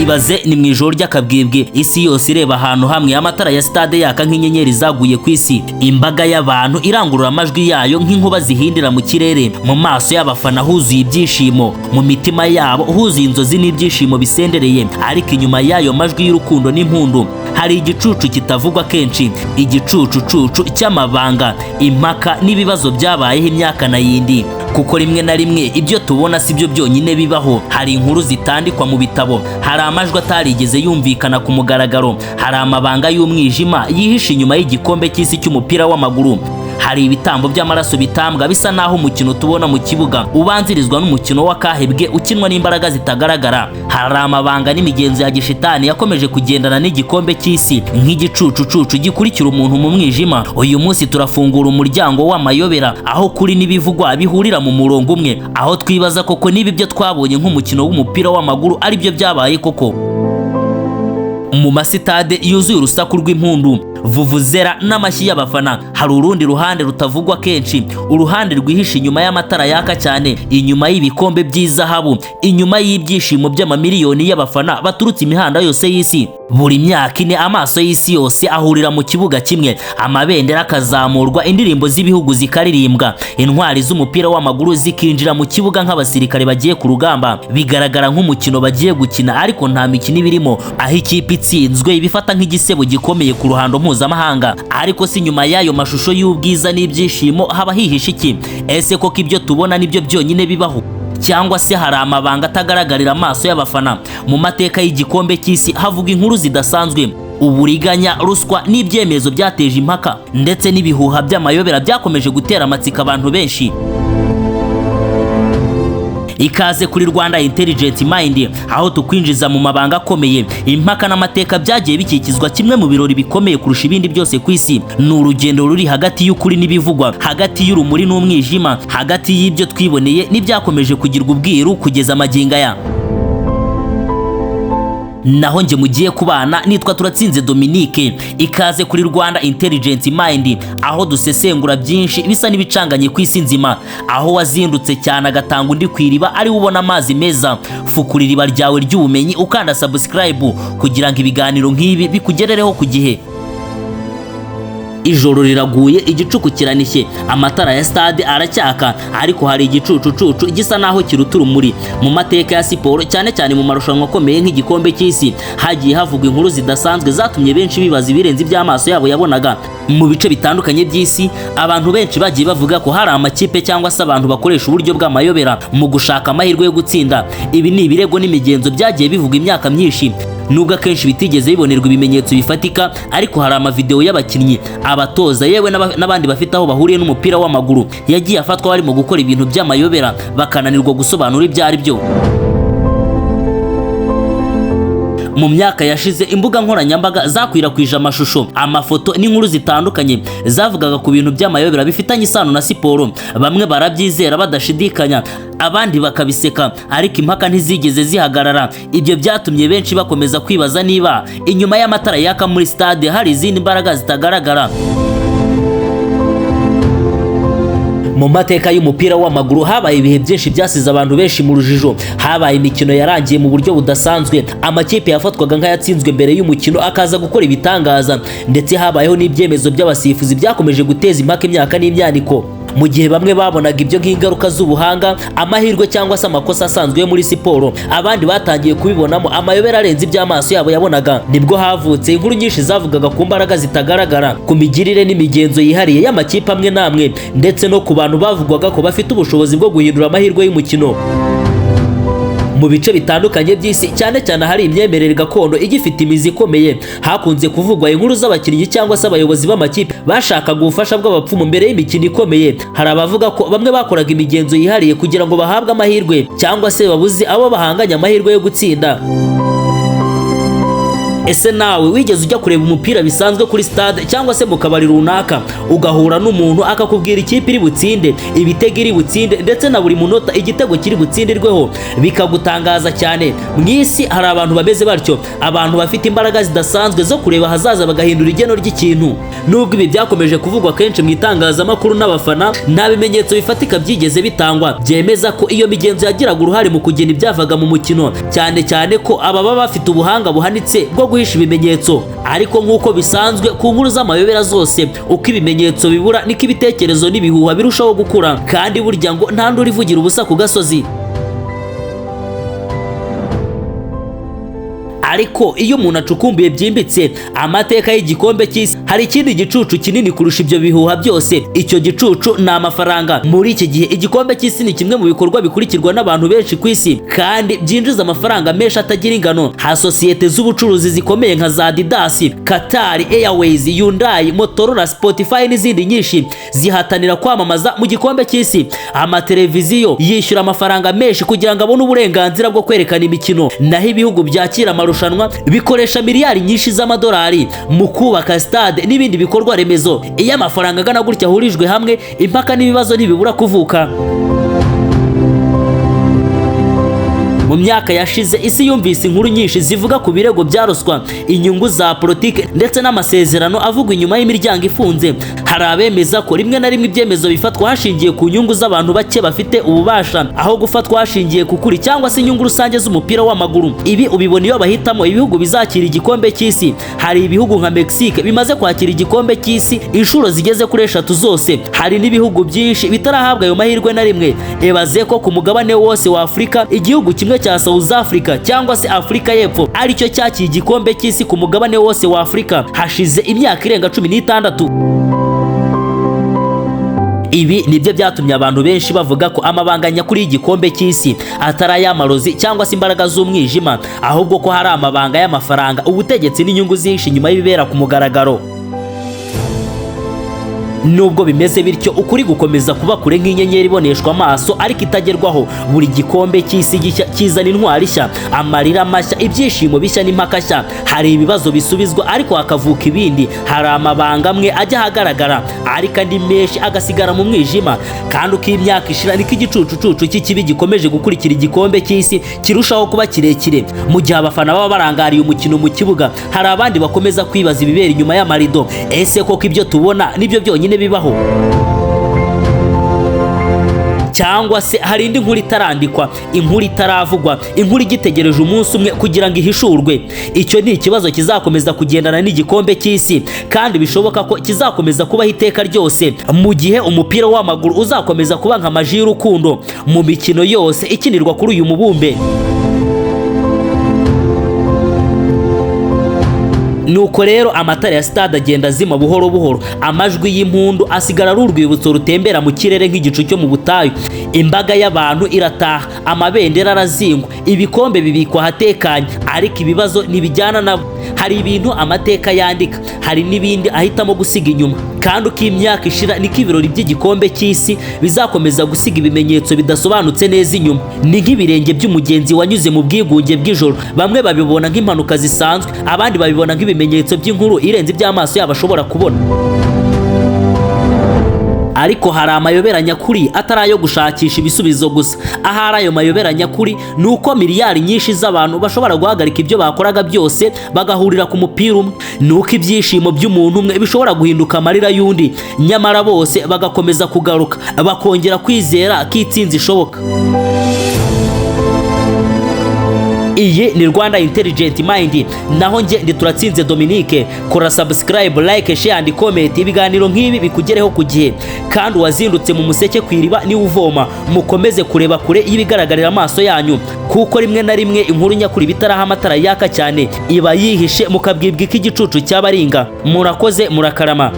Ibaze ni mwijoro ry'akabwibwe isi yose ireba ahantu hamwe amatara ya stade yaka nk'inyenyeri zaguye ku isi, imbaga y'abantu irangurura amajwi yayo nk'inkuba zihindira mu kirere, mu maso y'abafana huzuye ibyishimo, mu mitima yabo huzuye inzozi n'ibyishimo bisendereye, ariko inyuma y'ayo majwi y'urukundo n'impundu hari igicucu kitavugwa kenshi, igicucucucu cy'amabanga, impaka n'ibibazo byabayeho imyaka na yindi. Kuko rimwe na rimwe ibyo tubona si byo byonyine bibaho, hari inkuru zitandikwa mu bitabo, hari amajwi atarigeze yumvikana ku mugaragaro, hari amabanga y'umwijima yihishe inyuma y'igikombe cy'isi cy'umupira w'amaguru, hari ibitambo by'amaraso bitambwa bisa naho umukino tubona mu kibuga ubanzirizwa n'umukino w'akahebwe ukinwa n'imbaraga zitagaragara, hari amabanga n'imigenzo ya Gishitani yakomeje kugendana n'igikombe cy'isi nk'igicucucucu gikurikira umuntu mu mwijima. Uyu munsi turafungura umuryango w'amayobera, aho kuri n'ibivugwa bihurira mu murongo umwe, aho twibaza koko niba ibyo twabonye nk'umukino w'umupira w'amaguru ari byo byabaye koko. Mu masitade yuzuye urusaku rw'impundu, vuvuzera n'amashyi y'abafana, hari urundi ruhande rutavugwa kenshi, uruhande rwihishe inyuma y'amatara yaka cyane, inyuma y'ibikombe by'izahabu, inyuma y'ibyishimo by'amamiliyoni y'abafana baturutse imihanda yose y'isi. Buri myaka ine amaso y'isi yose ahurira mu kibuga kimwe, amabendera akazamurwa, indirimbo z'ibihugu zikaririmbwa, intwari z'umupira w'amaguru zikinjira mu kibuga nk'abasirikare bagiye ku rugamba, bigaragara nk'umukino bagiye gukina ariko nta mikino ibirimo, aho ikipe itsinzwe ibifata nk'igisebo gikomeye ku ruhando mpuzamahanga. Ariko si nyuma y'ayo mashusho y'ubwiza n'ibyishimo haba hihishe iki? Ese koko ibyo tubona nibyo byonyine bibaho, cyangwa se hari amabanga atagaragarira amaso y'abafana? Mu mateka y'igikombe cy'isi havuga inkuru zidasanzwe, uburiganya, ruswa n'ibyemezo byateje impaka, ndetse n'ibihuha by'amayobera byakomeje gutera amatsiko abantu benshi. Ikaze kuri Rwanda Intelligent Mind, aho tukwinjiza mu mabanga akomeye, impaka n'amateka byagiye bikikizwa kimwe mu birori bikomeye kurusha ibindi byose ku isi. Ni urugendo ruri hagati y'ukuri n'ibivugwa, hagati y'urumuri n'umwijima, hagati y'ibyo twiboneye n'ibyakomeje kugirwa ubwiru kugeza magingo aya. Naho nje mugiye kubana nitwa Turatsinze Dominique. Ikaze kuri Rwanda Intelligent Mind, aho dusesengura byinshi bisa n'ibicanganye ku isi nzima, aho wazindutse cyane agatanga undi kwiriba ari ubona amazi meza. Fukura iriba ryawe ry'ubumenyi ukanda subscribe kugira ngo ibiganiro nk'ibi bikugerereho ku gihe. Ijoro riraguye, igicuku kiranishye, amatara ya stade aracyaka, ariko hari igicucucucu gisa naho kiruta urumuri. Mu mateka ya siporo, cyane cyane mu marushanwa akomeye nk'igikombe cy'isi, hagiye havugwa inkuru zidasanzwe zatumye benshi bibaza ibirenze iby'amaso yabo yabonaga. Mu bice bitandukanye by'isi, abantu benshi bagiye bavuga ko hari amakipe cyangwa se abantu bakoresha uburyo bw'amayobera mu gushaka amahirwe yo gutsinda. Ibi ni ibirego n'imigenzo byagiye bivuga imyaka myinshi, nubwo akenshi bitigeze bibonerwa ibimenyetso bifatika, ariko hari amavideo y'abakinnyi, abatoza, yewe n'abandi bafite aho bahuriye n'umupira w'amaguru yagiye afatwa barimo gukora ibintu by'amayobera bakananirwa gusobanura ibyo ari byo. Mu myaka yashize imbuga nkoranyambaga zakwirakwije amashusho, amafoto n'inkuru zitandukanye zavugaga ku bintu by'amayobera bifitanye isano na siporo. Bamwe barabyizera badashidikanya, abandi bakabiseka, ariko impaka ntizigeze zihagarara. Ibyo byatumye benshi bakomeza kwibaza niba inyuma y'amatara yaka muri stade hari izindi mbaraga zitagaragara. Mu mateka y'umupira w'amaguru habaye ibihe byinshi byasize abantu benshi mu rujijo. Habaye imikino yarangiye mu buryo budasanzwe, amakipe yafatwaga nk'ayatsinzwe mbere y'umukino akaza gukora ibitangaza, ndetse habayeho n'ibyemezo by'abasifuzi byakomeje guteza impaka imyaka n'imyaniko. Mu gihe bamwe babonaga ibyo nk'ingaruka z'ubuhanga, amahirwe cyangwa se amakosa asanzwe yo muri siporo, abandi batangiye kubibonamo amayobera arenze iby'amaso yabo yabonaga. Nibwo havutse inkuru nyinshi zavugaga ku mbaraga zitagaragara, ku migirire n'imigenzo yihariye y'amakipe amwe n'amwe, ndetse no ku bantu bavugwaga ko bafite ubushobozi bwo guhindura amahirwe y'umukino. Mu bice bitandukanye by'isi, cyane cyane hari imyemerere gakondo igifite imizi ikomeye, hakunze kuvugwa inkuru z'abakinnyi cyangwa se abayobozi b'amakipe bashakaga ubufasha bw'abapfumu mbere y'imikino ikomeye. Hari abavuga ko bamwe bakoraga imigenzo yihariye kugira ngo bahabwe amahirwe cyangwa se babuze abo bahanganye amahirwe yo gutsinda. Ese nawe wigeze ujya kureba umupira bisanzwe kuri stade cyangwa se mu kabari runaka ugahura n'umuntu akakubwira ikipe iri butsinde, ibitego iri butsinde ndetse na buri munota igitego kiri butsindirweho, bikagutangaza cyane? Mu isi hari abantu bameze batyo, abantu bafite imbaraga zidasanzwe zo kureba hazaza bagahindura igeno ry'ikintu. Nubwo ibi byakomeje kuvugwa kenshi mu itangazamakuru n'abafana, nta bimenyetso bifatika byigeze bitangwa byemeza ko iyo migenzo yagiraga uruhare mu kugena ibyavaga mu mukino, cyane cyane ko aba baba bafite ubuhanga buhanitse bwo guhisha ibimenyetso. Ariko nk'uko bisanzwe ku nkuru z'amayobera zose, uko ibimenyetso bibura niko ibitekerezo n'ibihuha birushaho gukura, kandi burya ngo nta nduru ivugira ubusa ku gasozi. Ariko iyo umuntu acukumbuye byimbitse amateka y'igikombe cy'isi, hari ikindi gicucu kinini kurusha ibyo bihuha byose. Icyo gicucu ni amafaranga. Muri iki gihe igikombe cy'isi ni kimwe mu bikorwa bikurikirwa n'abantu benshi ku isi kandi byinjiza amafaranga menshi atagira ingano. Ha sosiyete z'ubucuruzi zikomeye nka za Adidas, Qatar Airways, Hyundai, Motorola, Spotify n'izindi nyinshi zihatanira kwamamaza mu gikombe cy'isi. Amateleviziyo yishyura amafaranga menshi kugira ngo abone uburenganzira bwo kwerekana imikino, naho ibihugu byakira amarushanwa bikoresha miliyari nyinshi z'amadolari mu kubaka stade n'ibindi bikorwa remezo. Iyo amafaranga agana gutya ahurijwe hamwe, impaka n'ibibazo ntibibura kuvuka. Mu myaka yashize isi yumvise inkuru nyinshi zivuga ku birego bya ruswa, inyungu za politike ndetse n'amasezerano avugwa inyuma y'imiryango ifunze. Hari abemeza ko rimwe na rimwe ibyemezo bifatwa hashingiye ku nyungu z'abantu bake bafite ububasha, aho gufatwa hashingiye ku kuri cyangwa se inyungu rusange z'umupira w'amaguru. Ibi ubibona iyo bahitamo ibihugu bizakira igikombe cy'isi. Hari ibihugu nka Mexique bimaze kwakira igikombe cy'isi inshuro zigeze kuri 3 zose. Hari n'ibihugu byinshi bitarahabwa ayo mahirwe na rimwe. Ebaze ko ku mugabane wose wa Afrika igihugu kimwe cya South Africa cyangwa se Afrika y'Epfo aricyo cyakiye igikombe cy'isi ku mugabane wose wa Afrika hashize imyaka irenga 16. Ibi nibyo byatumye abantu benshi bavuga ko amabanga nyakuri y'igikombe cy'isi atari ay'amarozi cyangwa se imbaraga z'umwijima, ahubwo ko hari amabanga y'amafaranga, ubutegetsi n'inyungu zihishe inyuma y'ibibera ku mugaragaro. Nubwo bimeze bityo, ukuri gukomeza kuba kure nk'inyenyeri iboneshwa amaso ariko itagerwaho. Buri gikombe cy'isi gishya kizana intwari nshya, amarira mashya, ibyishimo bishya n'impaka nshya. Hari ibibazo bisubizwa ariko hakavuka ibindi. Hari amabanga amwe ajya ahagaragara ariko andi menshi agasigara mu mwijima. Kandi uko imyaka ishira niko igicucucucu cy'ikibi gikomeje gukurikira igikombe cy'isi kirushaho kuba kirekire. Mu gihe abafana baba barangariye umukino mu kibuga, hari abandi bakomeza kwibaza ibibera inyuma y'amarido. Ese koko ibyo tubona nibyo byonyine bibaho, cyangwa se hari indi nkuru itarandikwa, inkuru itaravugwa, inkuru igitegereje umunsi umwe kugira ngo ihishurwe? Icyo ni ikibazo kizakomeza kugendana n'igikombe cy'isi kandi bishoboka ko kizakomeza kubaho iteka ryose, mu gihe umupira w'amaguru uzakomeza kuba nka maji y'urukundo mu mikino yose ikinirwa kuri uyu mubumbe. Nuko rero amatara ya stade agenda azima buhoro buhoro, amajwi y'impundu asigara ari urwibutso rutembera mu kirere nk'igicu cyo mu butayu. Imbaga y'abantu irataha, amabendera arazingwa, ibikombe bibikwa ahatekanye, ariko ibibazo ntibijyana nabo. Hari ibintu amateka yandika, hari n'ibindi ahitamo gusiga inyuma. Kandi uko imyaka ishira niko ibirori by'igikombe cy'isi bizakomeza gusiga ibimenyetso bidasobanutse neza inyuma. Ni nk'ibirenge by'umugenzi wanyuze mu bwigunge bw'ijoro. Bamwe babibona nk'impanuka zisanzwe, abandi babibona nk'ibimenyetso by'inkuru irenze iby'amaso yabo ashobora kubona. Ariko hari amayobera nyakuri atari ayo gushakisha ibisubizo gusa. Ahari ayo mayobera nyakuri ni uko miliyari nyinshi z'abantu bashobora guhagarika ibyo bakoraga byose bagahurira ku mupira umwe. Ni uko ibyishimo by'umuntu umwe bishobora guhinduka amarira y'undi, nyamara bose bagakomeza kugaruka, bakongera kwizera ko itsinzi ishoboka. Iyi ni Rwanda Intelligent Mind, naho nge ndi Turatsinze Dominique. Kora subscribe, like, share and comment, ibiganiro nk'ibi bikugereho ku gihe. Kandi wazindutse mu museke kwiriba ni uvoma, mukomeze kureba kure y'ibigaragarira amaso yanyu, kuko rimwe na rimwe inkuru nyakuri bitaraha amatara yaka cyane iba yihishe mukabwibwa iki gicucu cyabaringa. Murakoze, murakarama.